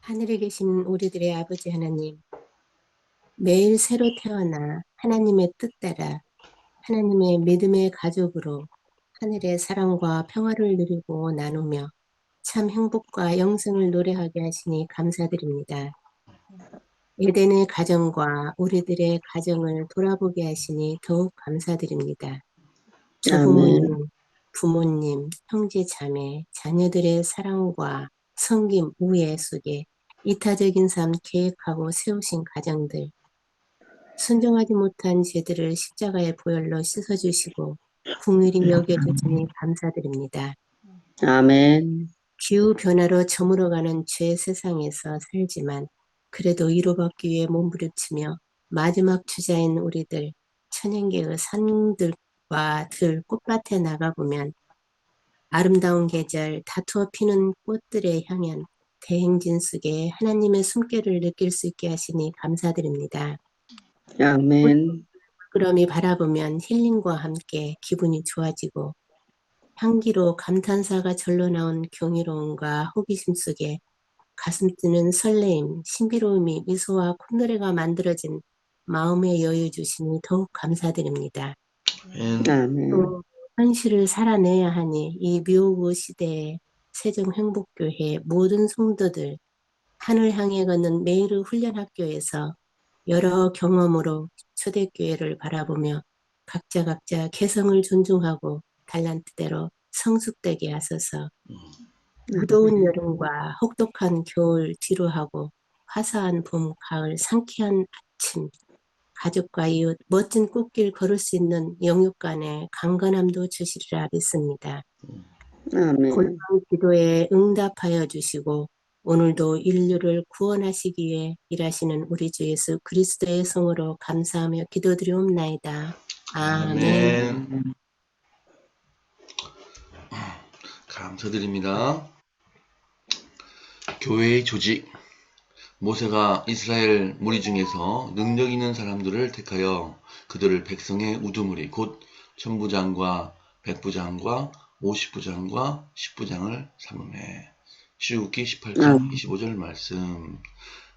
하늘에 계신 우리들의 아버지 하나님, 매일 새로 태어나 하나님의 뜻 따라 하나님의 믿음의 가족으로 하늘의 사랑과 평화를 누리고 나누며 참 행복과 영생을 노래하게 하시니 감사드립니다. 에덴의 가정과 우리들의 가정을 돌아보게 하시니 더욱 감사드립니다. 아멘. 조부모님, 부모님, 형제, 자매, 자녀들의 사랑과 섬김, 우애 속에 이타적인 삶 계획하고 세우신 가정들, 순종하지 못한 죄들을 십자가의 보혈로 씻어주시고 긍휼히 여겨주시니 감사드립니다. 아멘. 기후변화로 저물어가는 죄 세상에서 살지만 그래도 위로받기 위해 몸부림치며 마지막 주자인 우리들, 천연계의 산들과 들 꽃밭에 나가보면 아름다운 계절, 다투어 피는 꽃들의 향연, 대행진 속에 하나님의 숨결을 느낄 수 있게 하시니 감사드립니다. 아멘. 그럼이 바라보면 힐링과 함께 기분이 좋아지고 향기로 감탄사가 절로 나온 경이로움과 호기심 속에 가슴 뛰는 설레임, 신비로움이 미소와 콧노래가 만들어진 마음의 여유 주시니 더욱 감사드립니다. 아멘. 또 현실을 살아내야 하니 이 묘구 시대의 세종행복교회 모든 성도들 하늘 향해 걷는 매일의 훈련학교에서 여러 경험으로 초대교회를 바라보며 각자 개성을 존중하고 달란트대로 성숙되게 하소서. 무더운 여름과 혹독한 겨울 뒤로하고 화사한 봄, 가을, 상쾌한 아침, 가족과 이웃, 멋진 꽃길 걸을 수 있는 영육간의 강건함도 주시리라 믿습니다. 아멘. 골방 기도에 응답하여 주시고 오늘도 인류를 구원하시기 위해 일하시는 우리 주 예수 그리스도의 성으로 감사하며 기도드리옵나이다. 아멘. 감사드립니다. 교회의 조직. 모세가 이스라엘 무리 중에서 능력 있는 사람들을 택하여 그들을 백성의 우두머리 곧 천부장과 백부장과 50부장과 10부장을 삼음해. 출애굽기 18장 25절 말씀.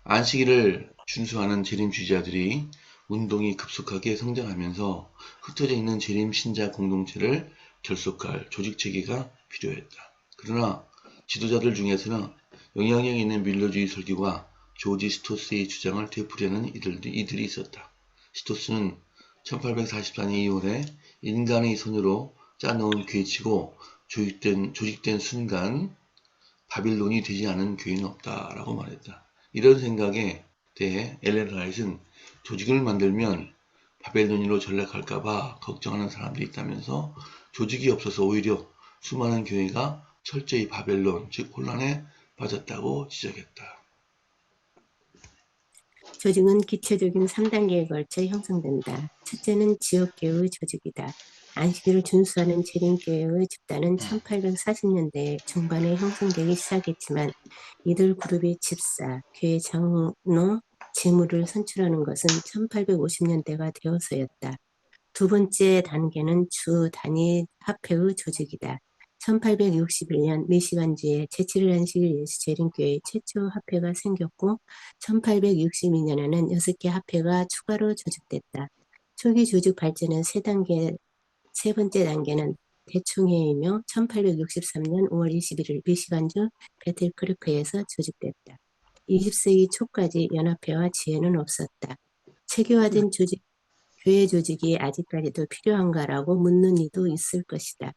안식일을 준수하는 재림주의자들이 운동이 급속하게 성장하면서 흩어져 있는 재림 신자 공동체를 결속할 조직체계가 필요했다. 그러나 지도자들 중에서는 영향력 있는 민주주의 설교가 조지 스토스의 주장을 되풀이하는 이들이 있었다. 스토스는 1844년 2월에 인간의 손으로 짜놓은 계획치고 조직된 순간 바빌론이 되지 않은 교회는 없다라고 말했다. 이런 생각에 대해 엘렌 라이트는 조직을 만들면 바벨론으로 전락할까봐 걱정하는 사람들이 있다면서 조직이 없어서 오히려 수많은 교회가 철저히 바벨론, 즉 혼란에 빠졌다고 지적했다. 조직은 기초적인 3단계에 걸쳐 형성된다. 첫째는 지역교회의 조직이다. 안식일을 준수하는 재림교회의 집단은 1840년대 중반에 형성되기 시작했지만 이들 그룹이 집사, 교회 장로, 재무를 선출하는 것은 1850년대가 되어서였다. 두 번째 단계는 주 단위 합회의 조직이다. 1861년 미시간주에 제7일 예수 재림교회 최초 합회가 생겼고 1862년에는 6개 합회가 추가로 조직됐다. 초기 조직 발전의 세 번째 단계는 대총회이며 1863년 5월 21일 미시간주 배틀크리크에서 조직됐다. 20세기 초까지 연합회와 지혜는 없었다. 체계화된 교회 조직이 아직까지도 필요한가라고 묻는 이도 있을 것이다.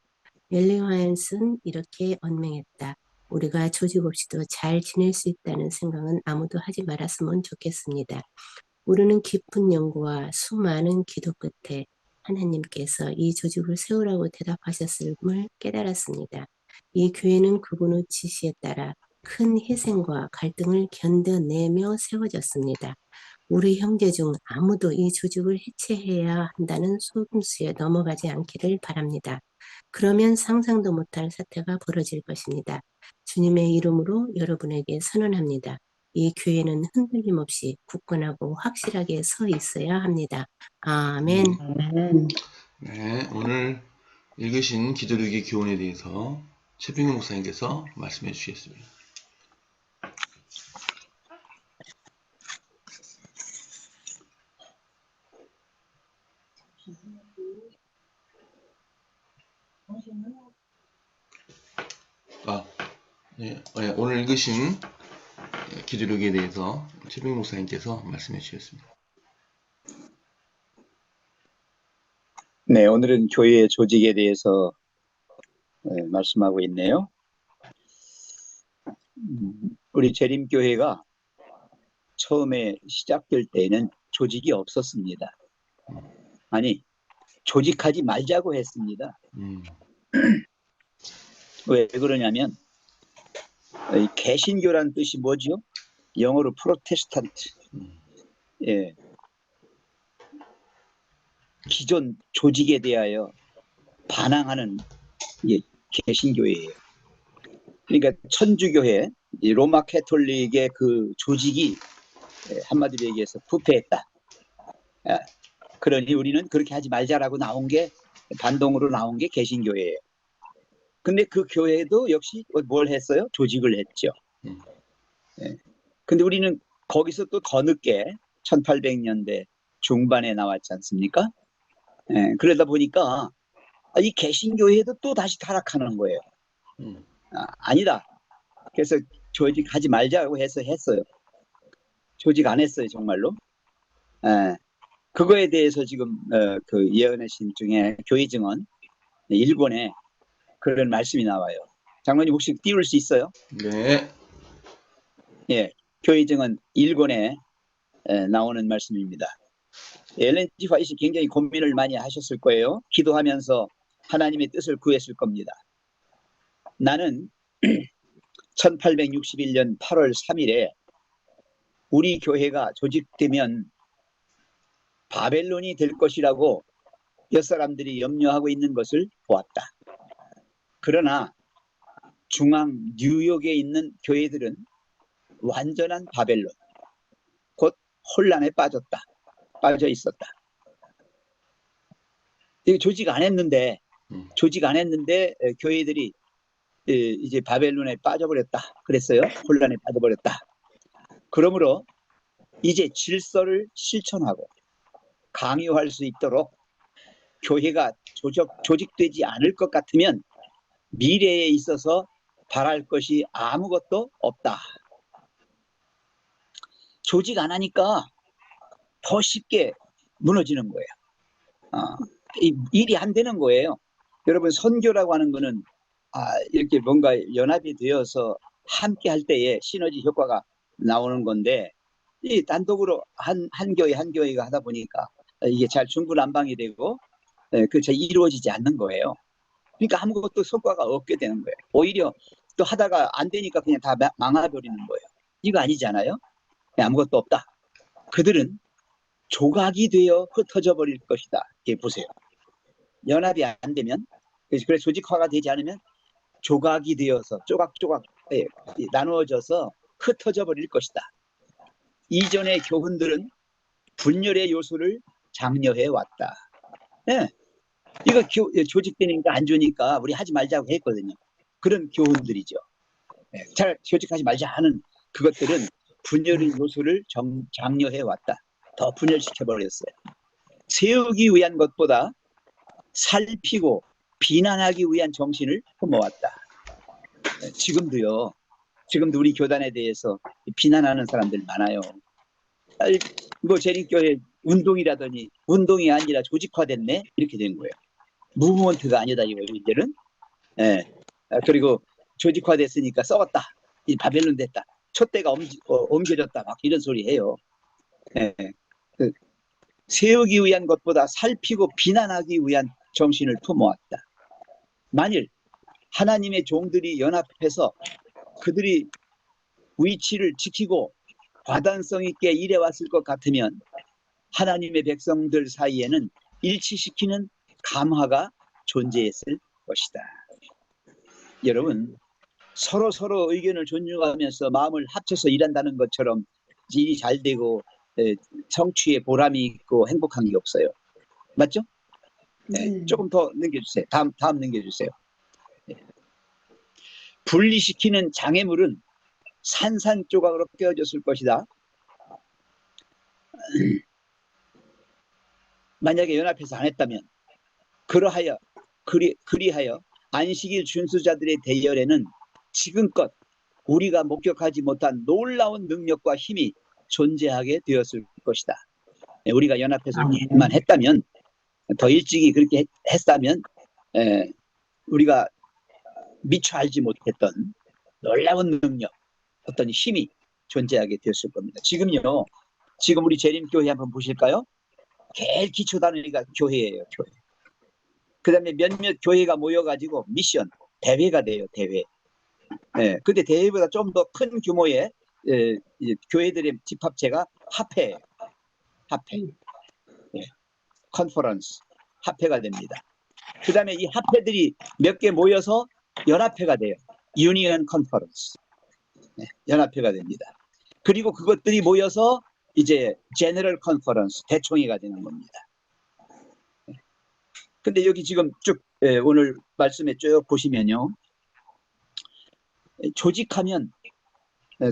멜리와이언스는 이렇게 언명했다. 우리가 조직 없이도 잘 지낼 수 있다는 생각은 아무도 하지 말았으면 좋겠습니다. 우리는 깊은 연구와 수많은 기도 끝에 하나님께서 이 조직을 세우라고 대답하셨음을 깨달았습니다. 이 교회는 그분의 지시에 따라 큰 희생과 갈등을 견뎌내며 세워졌습니다. 우리 형제 중 아무도 이 조직을 해체해야 한다는 속임수에 넘어가지 않기를 바랍니다. 그러면 상상도 못할 사태가 벌어질 것입니다. 주님의 이름으로 여러분에게 선언합니다. 이 교회는 흔들림 없이 굳건하고 확실하게 서 있어야 합니다. 아멘. 네, 오늘 읽으신 기도류기 교훈에 대해서 최빙호 목사님께서 말씀해 주시겠습니다. 네, 오늘 읽으신 기도록에 대해서 최병 목사님께서 말씀해 주셨습니다. 네, 오늘은 교회의 조직에 대해서 말씀하고 있네요. 우리 재림교회가 처음에 시작될 때에는 조직이 없었습니다. 아니, 조직하지 말자고 했습니다. 왜 그러냐면 이 개신교란 뜻이 뭐죠? 영어로 프로테스탄트. 예, 기존 조직에 대하여 반항하는 개신교회예요. 그러니까 천주교회, 이 로마 캐톨릭의 그 조직이 한마디로 얘기해서 부패했다. 그러니 우리는 그렇게 하지 말자라고 나온 게, 반동으로 나온 게 개신교회예요. 근데 그 교회도 역시 뭘 했어요? 조직을 했죠. 근데 우리는 거기서 또 더 늦게 1800년대 중반에 나왔지 않습니까? 그러다 보니까 이 개신교회도 또 다시 타락하는 거예요. 아니다. 그래서 조직하지 말자고 해서 했어요. 조직 안 했어요, 정말로. 그거에 대해서 지금 그 예언의 신 중에 교회 증언 1권에 그런 말씀이 나와요. 장로님 혹시 띄울 수 있어요? 네. 예, 교회 증언 1권에 나오는 말씀입니다. 엘렌 G. 화이트 굉장히 고민을 많이 하셨을 거예요. 기도하면서 하나님의 뜻을 구했을 겁니다. 나는 1861년 8월 3일에 우리 교회가 조직되면 바벨론이 될 것이라고 몇 사람들이 염려하고 있는 것을 보았다. 그러나 중앙 뉴욕에 있는 교회들은 완전한 바벨론, 곧 혼란에 빠져 있었다. 조직 안 했는데 교회들이 이제 바벨론에 빠져버렸다. 그랬어요. 혼란에 빠져버렸다. 그러므로 이제 질서를 실천하고 강요할 수 있도록 교회가 조직되지 않을 것 같으면 미래에 있어서 바랄 것이 아무것도 없다. 조직 안 하니까 더 쉽게 무너지는 거예요. 일이 안 되는 거예요. 여러분, 선교라고 하는 거는 이렇게 뭔가 연합이 되어서 함께 할 때에 시너지 효과가 나오는 건데, 이 단독으로 한 교회가 하다 보니까 이게 잘 중구난방이 되고 잘 이루어지지 않는 거예요. 그러니까 아무것도 성과가 없게 되는 거예요. 오히려 또 하다가 안 되니까 그냥 다 망해버리는 거예요. 이거 아니잖아요. 아무것도 없다. 그들은 조각이 되어 흩어져 버릴 것이다. 이렇게 보세요. 연합이 안 되면, 그래서 조직화가 되지 않으면 조각이 되어서 조각조각 나누어져서 흩어져 버릴 것이다. 이전의 교훈들은 분열의 요소를 장려해 왔다. 이거 조직되니까 안 좋으니까 우리 하지 말자고 했거든요. 그런 교훈들이죠. 잘 조직하지 말자 하는 그것들은 분열의 요소를 장려해 왔다. 더 분열시켜 버렸어요. 세우기 위한 것보다 살피고 비난하기 위한 정신을 품어왔다. 지금도 우리 교단에 대해서 비난하는 사람들 많아요. 뭐 재림교회 운동이라더니 운동이 아니라 조직화됐네, 이렇게 된 거예요. 무브먼트가 아니다 이거예요, 이제는. 그리고 조직화됐으니까 썩었다, 이 바벨론 됐다, 촛대가 옮겨졌다, 막 이런 소리 해요. 세우기 위한 것보다 살피고 비난하기 위한 정신을 품어왔다. 만일 하나님의 종들이 연합해서 그들이 위치를 지키고 과단성 있게 일해왔을 것 같으면 하나님의 백성들 사이에는 일치시키는 감화가 존재했을 것이다. 여러분, 서로 의견을 존중하면서 마음을 합쳐서 일한다는 것처럼 일이 잘 되고 성취에 보람이 있고 행복한 게 없어요. 맞죠? 조금 더 넘겨주세요. 다음 넘겨주세요. 분리시키는 장애물은 산산조각으로 깨어졌을 것이다. 만약에 연합해서 안 했다면 그리하여 안식일 준수자들의 대열에는 지금껏 우리가 목격하지 못한 놀라운 능력과 힘이 존재하게 되었을 것이다. 우리가 연합해서만 했다면, 더 일찍이 그렇게 했다면 우리가 미처 알지 못했던 놀라운 능력, 어떤 힘이 존재하게 되었을 겁니다. 지금 우리 재림교회 한번 보실까요? 제일 기초 단위가 교회예요. 교회. 그 다음에 몇몇 교회가 모여가지고 미션, 대회가 돼요. 대회. 근데 대회보다 좀 더 큰 규모의 교회들의 집합체가 합회예요. 합회. 컨퍼런스. 합회가 됩니다. 그 다음에 이 합회들이 몇 개 모여서 연합회가 돼요. 유니언 컨퍼런스. 연합회가 됩니다. 그리고 그것들이 모여서 이제 제너럴 컨퍼런스, 대총회가 되는 겁니다. 근데 여기 지금 쭉 오늘 말씀에 쭉 보시면요. 조직하면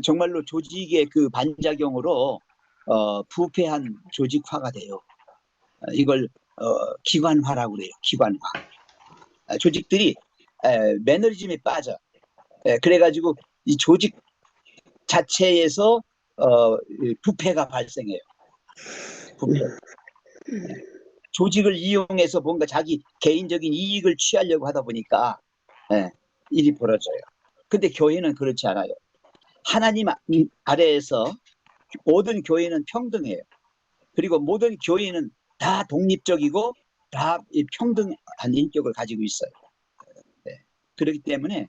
정말로 조직의 그 반작용으로 부패한 조직화가 돼요. 이걸 기관화라고 그래요. 기관화. 조직들이 매너리즘에 빠져. 그래가지고 이 조직 자체에서 부패가 발생해요. 부패. 조직을 이용해서 뭔가 자기 개인적인 이익을 취하려고 하다 보니까 일이 벌어져요. 근데 교회는 그렇지 않아요. 하나님 아래에서 모든 교회는 평등해요. 그리고 모든 교회는 다 독립적이고 다 평등한 인격을 가지고 있어요. 그렇기 때문에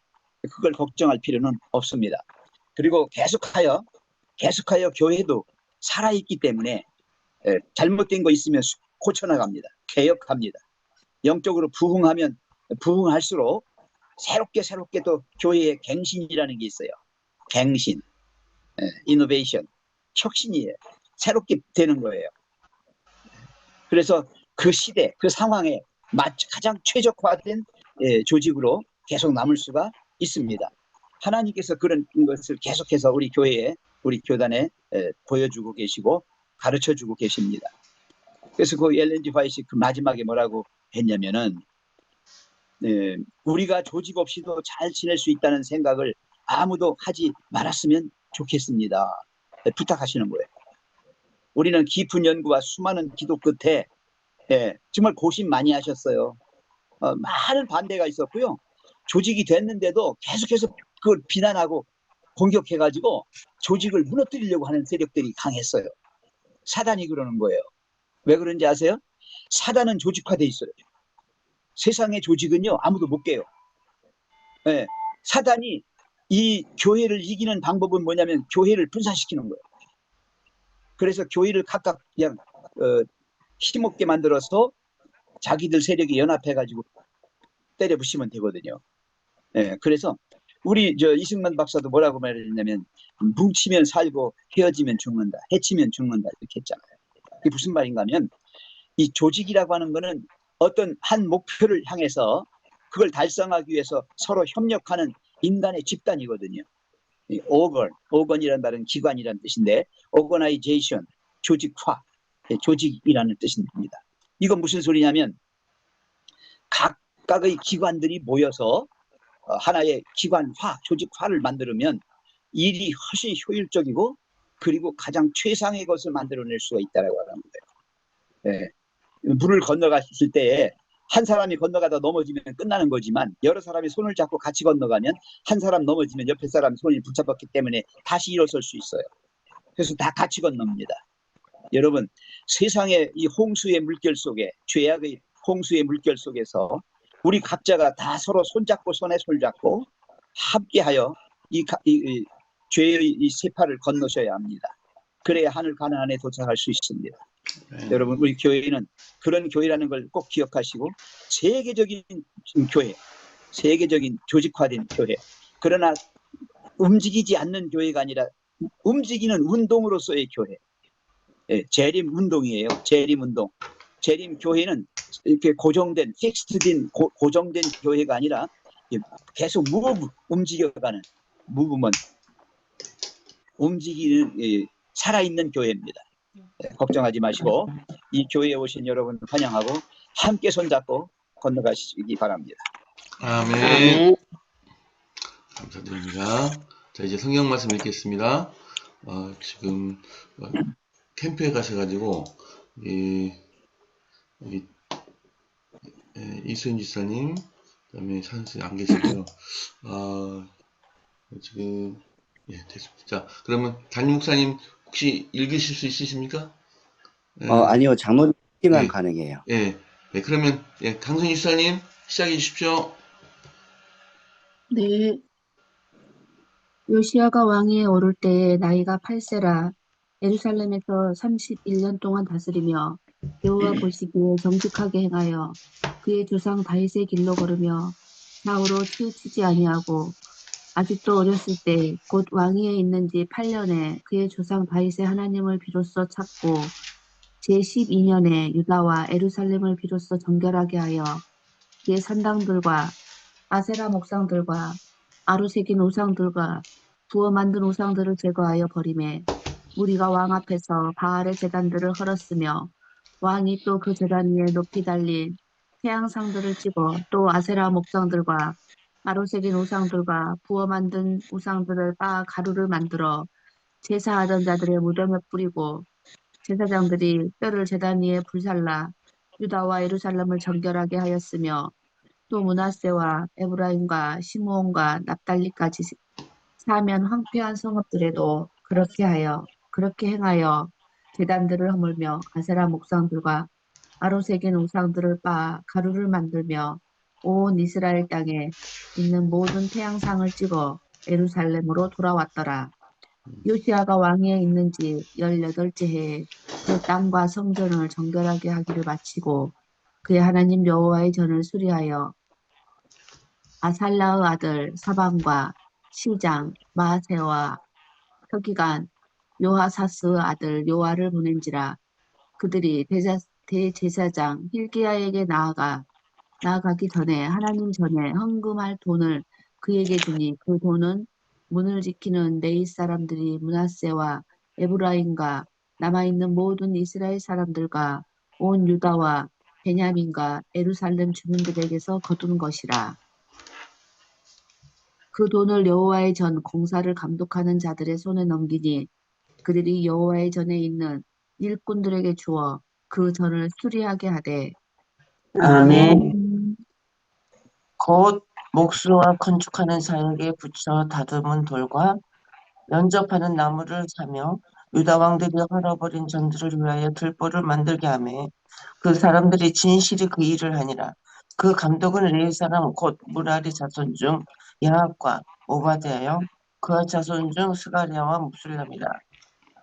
그걸 걱정할 필요는 없습니다. 그리고 계속하여 교회도 살아있기 때문에 잘못된 거 있으면 고쳐나갑니다. 개혁합니다. 영적으로 부흥하면 부흥할수록 새롭게 또 교회의 갱신이라는 게 있어요. 갱신, 이노베이션, 혁신이에요. 새롭게 되는 거예요. 그래서 그 시대, 그 상황에 가장 최적화된 조직으로 계속 남을 수가 있습니다. 하나님께서 그런 것을 계속해서 우리 교회에, 우리 교단에 보여주고 계시고 가르쳐주고 계십니다. 그래서 그 엘렌 G. 화이트 그 마지막에 뭐라고 했냐면은 우리가 조직 없이도 잘 지낼 수 있다는 생각을 아무도 하지 말았으면 좋겠습니다. 부탁하시는 거예요. 우리는 깊은 연구와 수많은 기도 끝에 정말 고심 많이 하셨어요. 많은 반대가 있었고요. 조직이 됐는데도 계속해서 그걸 비난하고 공격해가지고 조직을 무너뜨리려고 하는 세력들이 강했어요. 사단이 그러는 거예요. 왜 그런지 아세요? 사단은 조직화돼 있어요. 세상의 조직은요 아무도 못 깨요. 사단이 이 교회를 이기는 방법은 뭐냐면 교회를 분산시키는 거예요. 그래서 교회를 각각 그냥 힘없게 만들어서 자기들 세력이 연합해가지고 때려 부시면 되거든요. 그래서 우리 이승만 박사도 뭐라고 말했냐면 뭉치면 살고 헤어지면 죽는다, 해치면 죽는다 이렇게 했잖아요. 이게 무슨 말인가 하면 이 조직이라고 하는 거는 어떤 한 목표를 향해서 그걸 달성하기 위해서 서로 협력하는 인간의 집단이거든요. 오건이라는 말은 기관이라는 뜻인데 오거나이제이션, 조직화, 조직이라는 뜻입니다. 이건 무슨 소리냐면 각각의 기관들이 모여서 하나의 기관화, 조직화를 만들면 일이 훨씬 효율적이고 그리고 가장 최상의 것을 만들어낼 수가 있다고 하는 거예요. 물을 건너갔을 때 한 사람이 건너가다 넘어지면 끝나는 거지만 여러 사람이 손을 잡고 같이 건너가면 한 사람 넘어지면 옆에 사람 손이 붙잡았기 때문에 다시 일어설 수 있어요. 그래서 다 같이 건넙니다. 여러분 세상의 이 홍수의 물결 속에 죄악의 홍수의 물결 속에서 우리 각자가 다 서로 손잡고 손에 손잡고 함께하여 이 죄의 이 세파를 건너셔야 합니다. 그래야 하늘 가나안에 도착할 수 있습니다. 여러분 우리 교회는 그런 교회라는 걸 꼭 기억하시고 세계적인 교회, 세계적인 조직화된 교회, 그러나 움직이지 않는 교회가 아니라 움직이는 운동으로서의 교회, 재림 운동이에요. 재림 운동. 재림 교회는 이렇게 고정된 픽스드된 고정된 교회가 아니라 계속 움직여가는 무브먼트, 움직이는 살아있는 교회입니다. 걱정하지 마시고 이 교회에 오신 여러분 환영하고 함께 손잡고 건너가시기 바랍니다. 아멘. 아멘. 감사드립니다. 자, 이제 성경 말씀 읽겠습니다. 지금 캠프에 가셔가지고 우리 이수연 지사님, 그다음에 찬스 안 계시고요. 지금 됐습니다. 자, 그러면 담임 목사님 혹시 읽으실 수 있으십니까? 아니요, 장로님만 네. 가능해요. 네, 그러면 강순희 지사님 시작해 주십시오. 네. 요시야가 왕위에 오를 때에 나이가 8세라 예루살렘에서 31년 동안 다스리며 여호와 보시기에 정직하게 행하여 그의 조상 다윗의 길로 걸으며 좌우로 치우치지 아니하고 아직도 어렸을 때 곧 왕위에 있는 지 8년에 그의 조상 다윗의 하나님을 비로소 찾고 제12년에 유다와 예루살렘을 비로소 정결하게 하여 그의 산당들과 아세라 목상들과 아루 새긴 우상들과 부어 만든 우상들을 제거하여 버리매 무리가 왕 앞에서 바알의 제단들을 헐었으며 왕이 또 그 제단 위에 높이 달린 태양상들을 찍어 또 아세라 목상들과 아루 새긴 우상들과 부어 만든 우상들을 빻아 가루를 만들어 제사하던 자들의 무덤에 뿌리고 제사장들이 뼈를 제단 위에 불살라 유다와 예루살렘을 정결하게 하였으며 또 므낫세와 에브라임과 시므온과 납달리까지 사면 황폐한 성읍들에도 그렇게 행하여 제단들을 허물며 아세라 목상들과 아로새긴 우상들을 빻아 가루를 만들며 온 이스라엘 땅에 있는 모든 태양상을 찍어 예루살렘으로 돌아왔더라. 요시아가 왕위에 있는 지 18째 해에 그 땅과 성전을 정결하게 하기를 마치고 그의 하나님 여호와의 전을 수리하여 아살라의 아들 사방과 시장 마아세와 서기관 요하사스의 아들 요아를 보낸지라. 그들이 대제사장 힐기야에게 나아가기 전에 하나님 전에 헌금할 돈을 그에게 주니 그 돈은 문을 지키는 네잇 사람들이 므낫세와 에브라임과 남아있는 모든 이스라엘 사람들과 온 유다와 베냐민과 예루살렘 주민들에게서 거둔 것이라. 그 돈을 여호와의 전 공사를 감독하는 자들의 손에 넘기니 그들이 여호와의 전에 있는 일꾼들에게 주어 그 전을 수리하게 하되 아멘. 곧 목수와 건축하는 사에게 붙여 다듬은 돌과 연접하는 나무를 사며 유다 왕들이 헐어버린 전들을 위하여 들보를 만들게 하며 그 사람들이 진실이 그 일을 하니라. 그 감독은 레위 사람 곧 무라리 자손 중 야합과 오바댜여 그의 자손 중 스가랴와 므술람이라.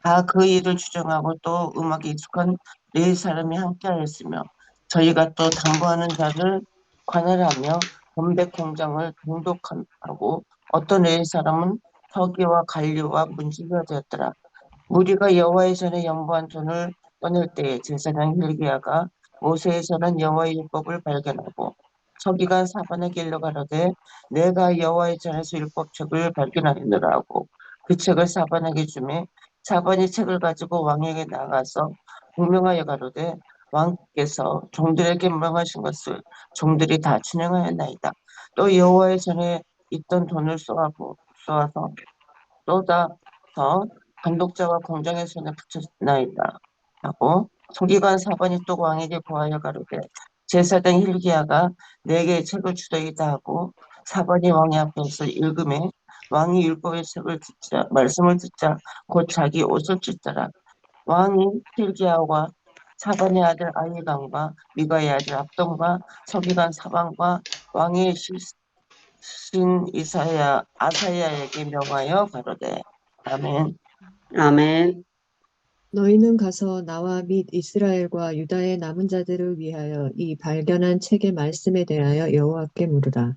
다 그 일을 주정하고 또 음악에 익숙한 레위 사람이 함께하였으며 저희가 또 당부하는 자를 관할하며 건백 공장을 동독하고 어떤 레위 사람은 서기와 관리와 문지기가 되었더라. 무리가 여호와의 전에 연보한 돈을 꺼낼 때에 제사장 힐기야가 모세의 전한 여호와의 율법을 발견하고 서기관 사반에게 일러 가로되 내가 여호와의 전에서 율법책을 발견하였노라 하고 그 책을 사반에게 주매 사반이 책을 가지고 왕에게 나가서 공명하여 가로되 왕께서 종들에게 명하신 것을 종들이 다 준행하였나이다. 또 여호와의 전에 있던 돈을 쏘아서 쏟아서 감독자와 공장의 손에 붙였나이다 하고 서기관 사반이 또 왕에게 고하여 가로되 제사장 힐기야가 내게 책을 주더이다 하고 사반이 왕의 앞에서 읽음에 왕이 율법의 책을 듣자 말씀을 듣자 곧 자기 옷을 찢더라. 왕이 힐기야와 사반의 아들 아히감과 미가의 아들 압돈과 서기관 사반과 왕의 신 아사야에게 명하여 가로되 아멘. 아멘. 너희는 가서 나와 및 이스라엘과 유다의 남은 자들을 위하여 이 발견한 책의 말씀에 대하여 여호와께 물으라.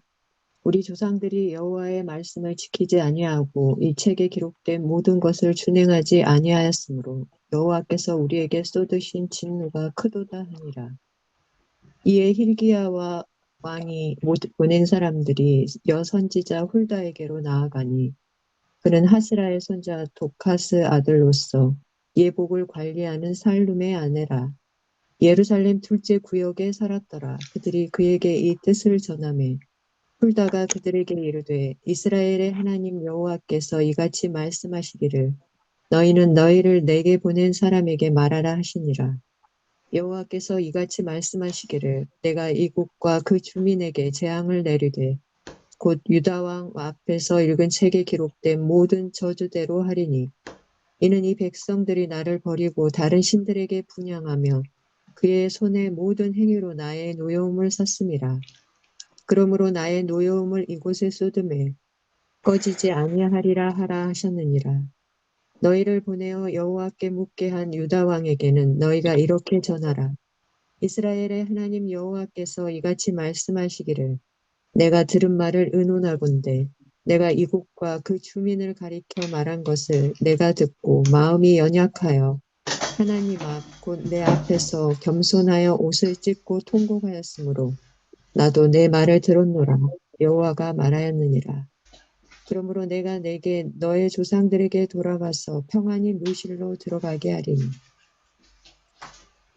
우리 조상들이 여호와의 말씀을 지키지 아니하고 이 책에 기록된 모든 것을 준행하지 아니하였으므로 여호와께서 우리에게 쏟으신 진노가 크도다 하니라. 이에 힐기야와 왕이 보낸 사람들이 여선지자 훌다에게로 나아가니 그는 하스라의 손자 도카스 아들로서 예복을 관리하는 살룸의 아내라. 예루살렘 둘째 구역에 살았더라. 그들이 그에게 이 뜻을 전하매 풀다가 그들에게 이르되 이스라엘의 하나님 여호와께서 이같이 말씀하시기를 너희는 너희를 내게 보낸 사람에게 말하라 하시니라. 여호와께서 이같이 말씀하시기를 내가 이곳과 그 주민에게 재앙을 내리되 곧 유다 왕 앞에서 읽은 책에 기록된 모든 저주대로 하리니 이는 이 백성들이 나를 버리고 다른 신들에게 분향하며 그의 손의 모든 행위로 나의 노여움을 샀음이라. 그러므로 나의 노여움을 이곳에 쏟음에 꺼지지 아니하리라 하라 하셨느니라. 너희를 보내어 여호와께 묻게 한 유다 왕에게는 너희가 이렇게 전하라. 이스라엘의 하나님 여호와께서 이같이 말씀하시기를 내가 들은 말을 의논하건대 내가 이곳과 그 주민을 가리켜 말한 것을 내가 듣고 마음이 연약하여 하나님 앞 곧 내 앞에서 겸손하여 옷을 찢고 통곡하였으므로 나도 내 말을 들었노라. 여호와가 말하였느니라. 그러므로 내가 내게 너의 조상들에게 돌아가서 평안히 묘실로 들어가게 하리니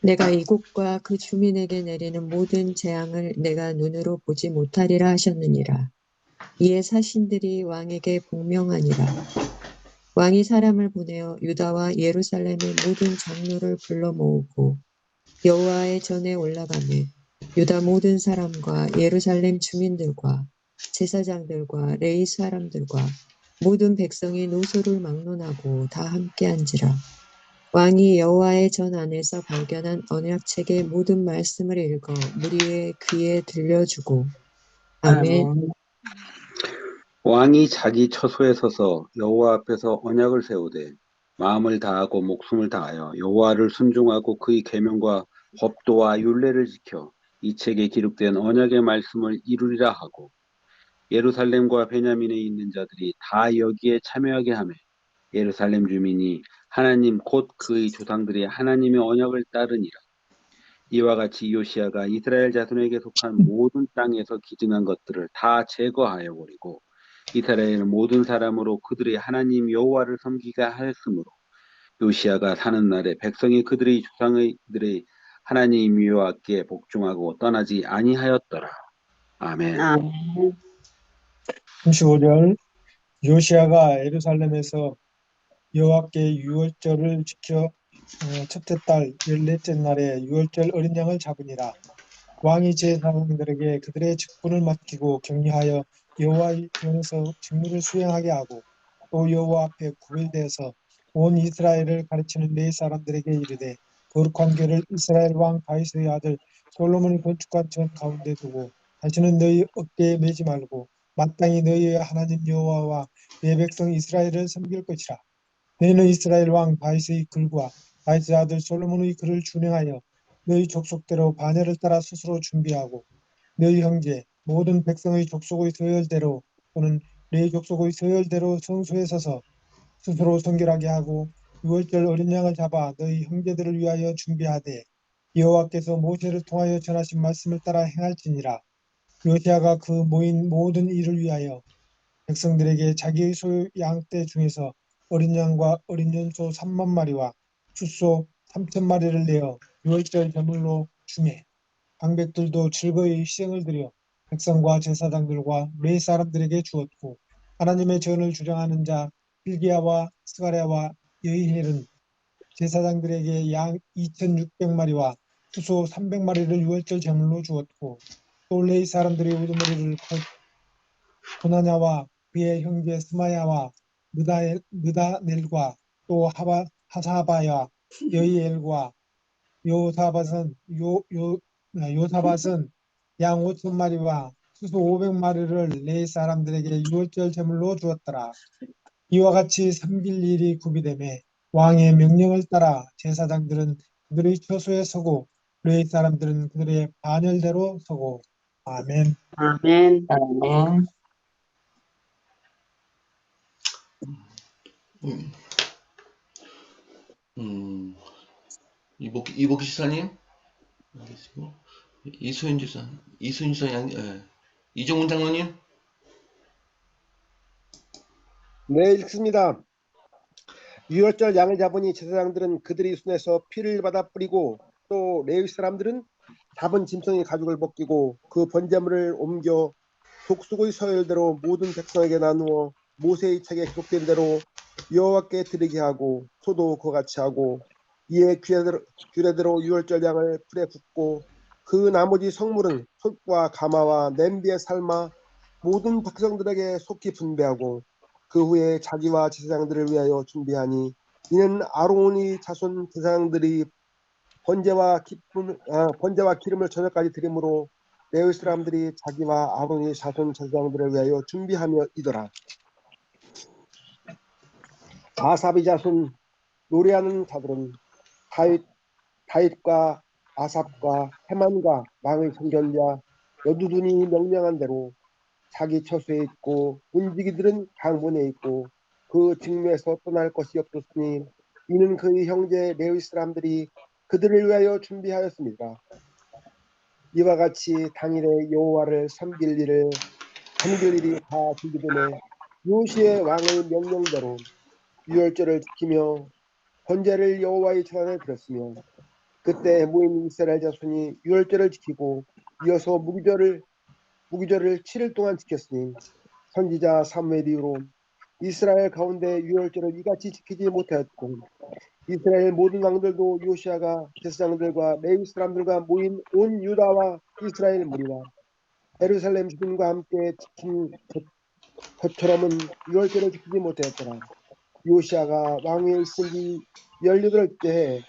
내가 이곳과 그 주민에게 내리는 모든 재앙을 내가 눈으로 보지 못하리라 하셨느니라. 이에 사신들이 왕에게 복명하니라. 왕이 사람을 보내어 유다와 예루살렘의 모든 장로를 불러 모으고 여호와의 전에 올라가매 유다 모든 사람과 예루살렘 주민들과 제사장들과 레위 사람들과 모든 백성이 노소를 막론하고 다 함께한지라. 왕이 여호와의 전 안에서 발견한 언약책의 모든 말씀을 읽어 무리의 귀에 들려주고 아멘. 아멘. 왕이 자기 처소에 서서 여호와 앞에서 언약을 세우되 마음을 다하고 목숨을 다하여 여호와를 순종하고 그의 계명과 법도와 율례를 지켜 이 책에 기록된 언약의 말씀을 이루리라 하고 예루살렘과 베냐민에 있는 자들이 다 여기에 참여하게 하며 예루살렘 주민이 하나님 곧 그의 조상들이 하나님의 언약을 따르니라. 이와 같이 요시야가 이스라엘 자손에게 속한 모든 땅에서 기증한 것들을 다 제거하여 버리고 이스라엘 모든 사람으로 그들의 하나님 여호와를 섬기게 하였으므로 요시야가 사는 날에 백성이 그들의 조상들의 하나님 여호와께 복종하고 떠나지 아니하였더라. 아멘. 아멘. 35절 요시야가 예루살렘에서 여호와께 유월절을 지켜 첫째 달 14째 날에 유월절 어린 양을 잡으니라. 왕이 제사장들에게 그들의 직분을 맡기고 격려하여 여호와의 전에서 직무를 수행하게 하고 또 여호와 앞에 구별되어서 온 이스라엘을 가르치는 네 사람들에게 이르되 거룩한 궤를 이스라엘 왕 다윗의 아들 솔로몬이 건축한 전 가운데 두고 다시는 너희 어깨에 매지 말고 마땅히 너희의 하나님 여호와와 내 백성 이스라엘을 섬길 것이라. 너희는 이스라엘 왕 다윗의 글과 다윗의 아들 솔로몬의 글을 준행하여 너희 족속대로 반열을 따라 스스로 준비하고 너희 형제 모든 백성의 족속의 서열대로 또는 네 족속의 서열대로 성소에 서서 스스로 성결하게 하고 유월절 어린 양을 잡아 너희 형제들을 위하여 준비하되 여호와께서 모세를 통하여 전하신 말씀을 따라 행할지니라. 요시야가 그 모인 모든 일을 위하여 백성들에게 자기의 소유 양떼 중에서 어린 양과 어린 연소 3만 마리와 숫소 3천 마리를 내어 유월절 제물로 주매 방백들도 즐거이 희생을 드려 백성과 제사장들과 레위 사람들에게 주었고 하나님의 전을 주장하는 자 hil기야와 스가랴와 여이헬은 제사장들에게 양 2,600마리와 숫소 300마리를 유월절 제물로 주었고 또 레위 사람들의 우두머리를 곧 고나냐와 그의 형제 스마야와 느다넬과 또 하사바야 여이엘과 요사밧은 양 5,000마리와 수소 500마리를 레위 사람들에게 유월절 제물로 주었더라. 이와 같이 섬길 일이 구비되매 왕의 명령을 따라 제사장들은 그들의 처소에 서고 레위 사람들은 그들의 반열대로 서고 아멘. 아멘. 아멘. 이복 지사님, 이소윤 지사, 이종훈 장로님. 네, 읽습니다. 유월절 양을 잡으니 제사장들은 그들의 손에서 피를 받아 뿌리고 또 레위 사람들은 잡은 짐승의 가죽을 벗기고 그 번제물을 옮겨 족속의 서열대로 모든 백성에게 나누어 모세의 책에 기록된 대로 여호와께 드리게 하고 소도 그같이 하고 이에 규례대로 유월절 양을 불에 굽고 그 나머지 성물은 솥과 가마와 냄비에 삶아 모든 백성들에게 속히 분배하고 그 후에 자기와 제사장들을 위하여 준비하니 이는 아론의 자손 제사장들이 번제와 기름을 저녁까지 드림으로 레위 사람들이 자기와 아론의 자손 제사장들을 위하여 준비하며이더라. 아삽의 자손 노래하는 자들은 다윗과 아삽과 헤만과 왕의 선견자 여두둔이 명령한 대로 자기 처소에 있고 문지기들은 강본에 있고 그 직무에서 떠날 것이 없었으니 이는 그의 형제 레위 사람들이 그들을 위하여 준비하였습니다. 이와 같이 당일에 여호와를 섬길 일이 다 되기 전에 요시의 왕의 명령대로 유월절을 지키며 번제를 여호와의 전에 드렸으며 그때 모인 이스라엘 자손이 유월절을 지키고 이어서 무기절을 7일 동안 지켰으니 선지자 사무엘 이후로 이스라엘 가운데 유월절을 이같이 지키지 못하였고 이스라엘 모든 왕들도 요시아가 제사장들과 레위 사람들과 모인 온 유다와 이스라엘 무리와 예루살렘 주민과 함께 지킨 것처럼은 유월절을 지키지 못하였더라. 요시아가 왕위에 있은 지 18째 해에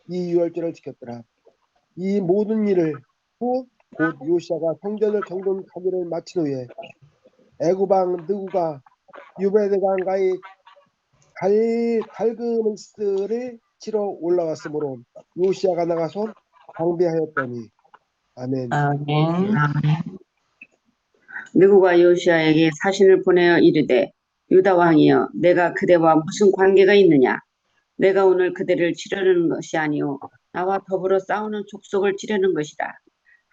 이 유월절을 지켰더라. 이 모든 일을 후 곧 요시아가 성전을 정돈하기를 마친 후에 애굽왕 느구가 유베드강가의 갈그메스를 치러 올라왔으므로 요시아가 나가서 방비하였더니 아멘. 아멘. 느구가 요시아에게 사신을 보내어 이르되 유다 왕이여 내가 그대와 무슨 관계가 있느냐 내가 오늘 그대를 치려는 것이 아니오 나와 더불어 싸우는 족속을 치려는 것이다.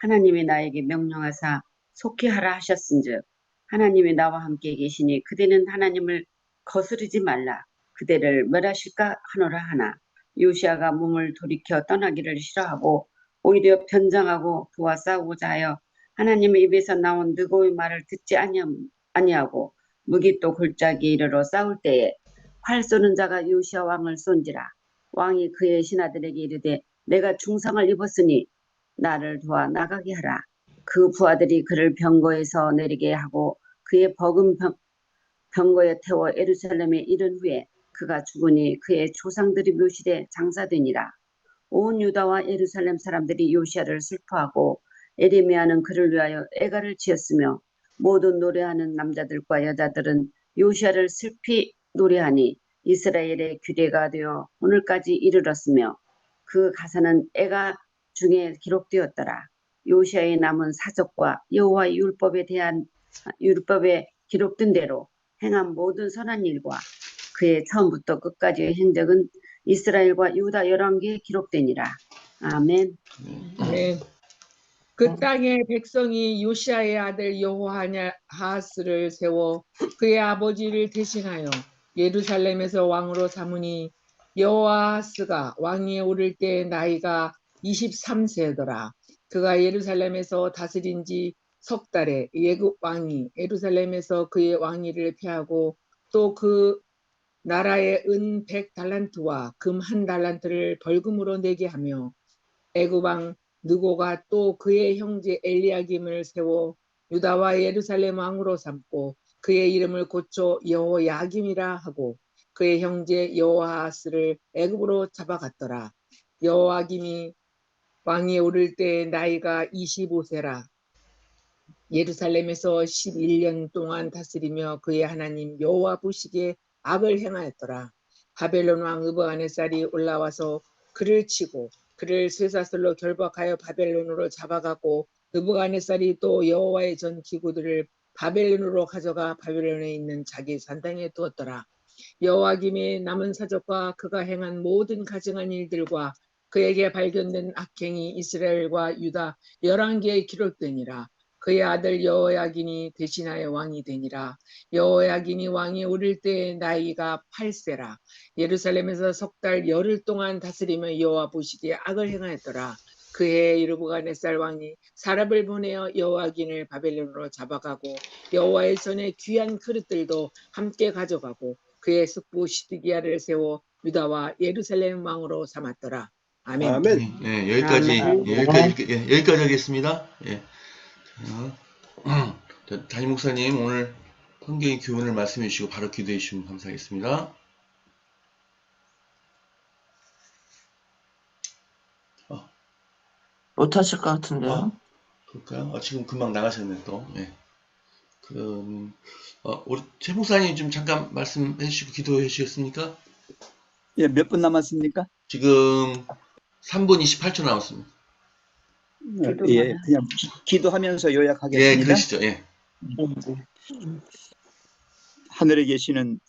하나님이 나에게 명령하사 속히 하라 하셨은즉 하나님이 나와 함께 계시니 그대는 하나님을 거스르지 말라 그대를 멸하실까 하노라 하나 요시아가 몸을 돌이켜 떠나기를 싫어하고 오히려 변장하고 그와 싸우고자 하여 하나님의 입에서 나온 느고의 말을 듣지 아니하고 무기 또 골짜기에 이르러 싸울 때에 활 쏘는 자가 요시아 왕을 쏜지라 왕이 그의 신하들에게 이르되 내가 중상을 입었으니 나를 도와 나가게 하라. 그 부하들이 그를 병거에서 내리게 하고 그의 버금 병거에 태워 예루살렘에 이른 후에 그가 죽으니 그의 조상들이 묘실에 장사되니라. 온 유다와 예루살렘 사람들이 요시아를 슬퍼하고 에레미야는 그를 위하여 애가를 지었으며 모든 노래하는 남자들과 여자들은 요시아를 슬피 노래하니 이스라엘의 규례가 되어 오늘까지 이르렀으며 그 가사는 애가 중에 기록되었더라. 요시아의 남은 사적과 여호와의 율법에 기록된 대로 행한 모든 선한 일과 그의 처음부터 끝까지의 행적은 이스라엘과 유다 열왕기에 기록되니라. 아멘. 네. 그 땅의 백성이 요시아의 아들 여호아하스를 세워 그의 아버지를 대신하여 예루살렘에서 왕으로 삼으니 여호아하스가 왕위에 오를 때 나이가 23세더라. 그가 예루살렘에서 다스린 지 석 달에 예굽 왕이 예루살렘에서 그의 왕위를 폐하고 또 그 나라의 은 100달란트와 금 1달란트를 벌금으로 내게 하며 애굽 왕 느고가 또 그의 형제 엘리야김을 세워 유다와 예루살렘 왕으로 삼고 그의 이름을 고쳐 여호야김이라 하고 그의 형제 여호아하스를 애굽으로 잡아갔더라. 여호야김이 왕위에 오를 때 나이가 25세라. 예루살렘에서 11년 동안 다스리며 그의 하나님 여호와 보시기에 악을 행하였더라. 바벨론 왕 느부갓네살이 올라와서 그를 치고 그를 쇠사슬로 결박하여 바벨론으로 잡아가고 느부갓네살이 또 여호와의 전 기구들을 바벨론으로 가져가 바벨론에 있는 자기 산당에 두었더라. 여호야김의 남은 사적과 그가 행한 모든 가증한 일들과 그에게 발견된 악행이 이스라엘과 유다 열왕기에 기록되니라. 그의 아들 여호야긴이 대신하여 왕이 되니라. 여호야긴이 왕이 오를 때 나이가 8세라. 예루살렘에서 석 달 열흘 동안 다스리며 여호와 보시기에 악을 행하였더라. 그해 느부갓네살 왕이 사람을 보내어 여호야긴을 바벨론으로 잡아가고 여호와의 전에 귀한 그릇들도 함께 가져가고 그의 숙부 시드기야를 세워 유다와 예루살렘 왕으로 삼았더라. 아멘. 아멘. 여기까지, 아멘. 여기까지 하겠습니다. 자, 담임 목사님, 오늘 성경의 교훈을 말씀해 주시고 바로 기도해 주시면 감사하겠습니다. 못하실 것 같은데요. 그럴까요? 지금 금방 나가셨네, 또. 그럼, 우리 최 목사님 좀 잠깐 말씀해 주시고 기도해 주시겠습니까? 예, 몇 분 남았습니까? 지금 3분 28초 남았습니다. 예, 그냥 기도하면서 요약하겠습니다. 그러시죠. 하늘에 계시는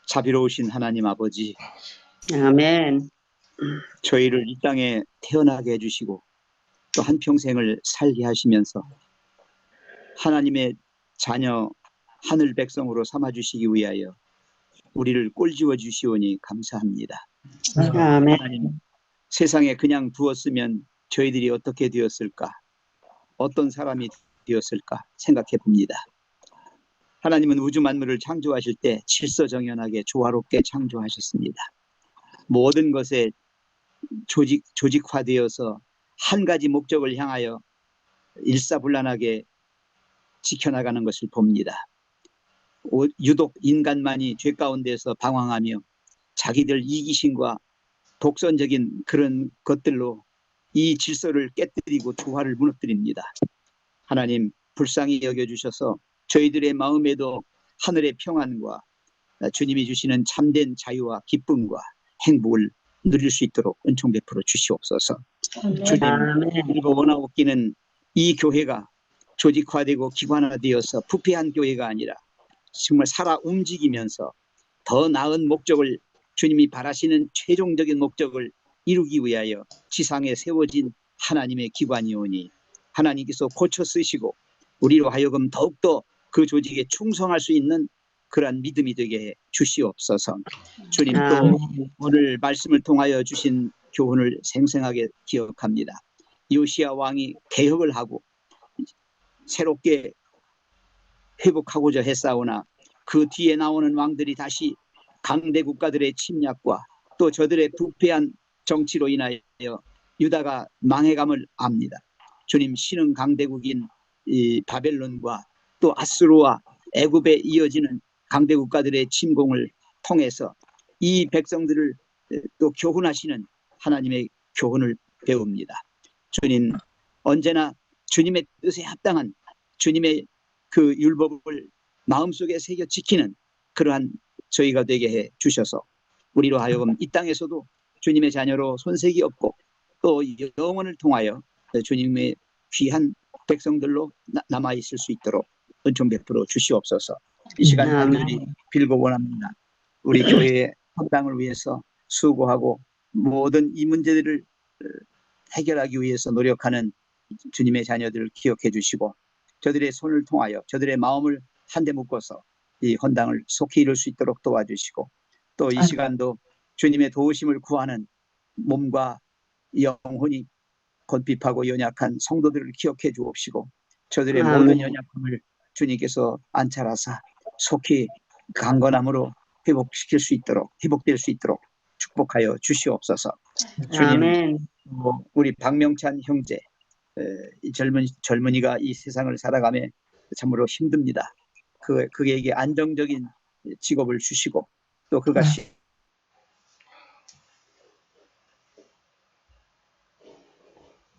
자비로우신 하나님 아버지, 아멘. 저희를 이 땅에 태어나게 해주시고 또 한평생을 살게 하시면서 하나님의 자녀 하늘 백성으로 삼아주시기 위하여 우리를 꼴지어 주시오니 감사합니다. 아멘. 하나님, 세상에 그냥 두었으면 저희들이 어떻게 되었을까? 어떤 사람이 되었을까? 생각해 봅니다. 하나님은 우주 만물을 창조하실 때 질서정연하게 조화롭게 창조하셨습니다. 모든 것에 조직화되어서 한 가지 목적을 향하여 일사불란하게 지켜나가는 것을 봅니다. 유독 인간만이 죄 가운데서 방황하며 자기들 이기심과 독선적인 그런 것들로 이 질서를 깨뜨리고 조화를 무너뜨립니다. 하나님, 불쌍히 여겨주셔서 저희들의 마음에도 하늘의 평안과 주님이 주시는 참된 자유와 기쁨과 행복을 누릴 수 있도록 은총 베풀어 주시옵소서. 주님, 그리고 원하옵기는 이 교회가 조직화되고 기관화되어서 부패한 교회가 아니라 정말 살아 움직이면서 더 나은 목적을, 주님이 바라시는 최종적인 목적을 이루기 위하여 지상에 세워진 하나님의 기관이오니 하나님께서 고쳐 쓰시고 우리로 하여금 더욱더 그 조직에 충성할 수 있는 그러한 믿음이 되게 해 주시옵소서. 주님, 또 오늘 말씀을 통하여 주신 교훈을 생생하게 기억합니다. 요시야 왕이 개혁을 하고 새롭게 회복하고자 했사오나 그 뒤에 나오는 왕들이 다시 강대 국가들의 침략과 또 저들의 부패한 정치로 인하여 유다가 망해감을 압니다. 주님, 신흥 강대국인 이 바벨론과 또 아수르와 애굽에 이어지는 강대 국가들의 침공을 통해서 이 백성들을 또 교훈하시는 하나님의 교훈을 배웁니다. 주님, 언제나 주님의 뜻에 합당한 주님의 그 율법을 마음속에 새겨 지키는 그러한 저희가 되게 해 주셔서 우리로 하여금 이 땅에서도 주님의 자녀로 손색이 없고 또 영혼을 통하여 주님의 귀한 백성들로 남아있을 수 있도록 은총 베풀어 주시옵소서. 이 시간 간절히 빌고 원합니다. 우리 교회의 헌당을 위해서 수고하고 모든 이 문제들을 해결하기 위해서 노력하는 주님의 자녀들을 기억해 주시고 저들의 손을 통하여 저들의 마음을 한데 묶어서 이 헌당을 속히 이룰 수 있도록 도와주시고 또 이 시간도 주님의 도우심을 구하는 몸과 영혼이 건핍하고 연약한 성도들을 기억해 주옵시고 저들의 모든 연약함을 주님께서 안찰하사 속히 강건함으로 회복될 수 있도록 축복하여 주시옵소서. 주님, 우리 박명찬 형제, 이 젊은이가 이 세상을 살아가며 참으로 힘듭니다. 그에게 안정적인 직업을 주시고 또 그가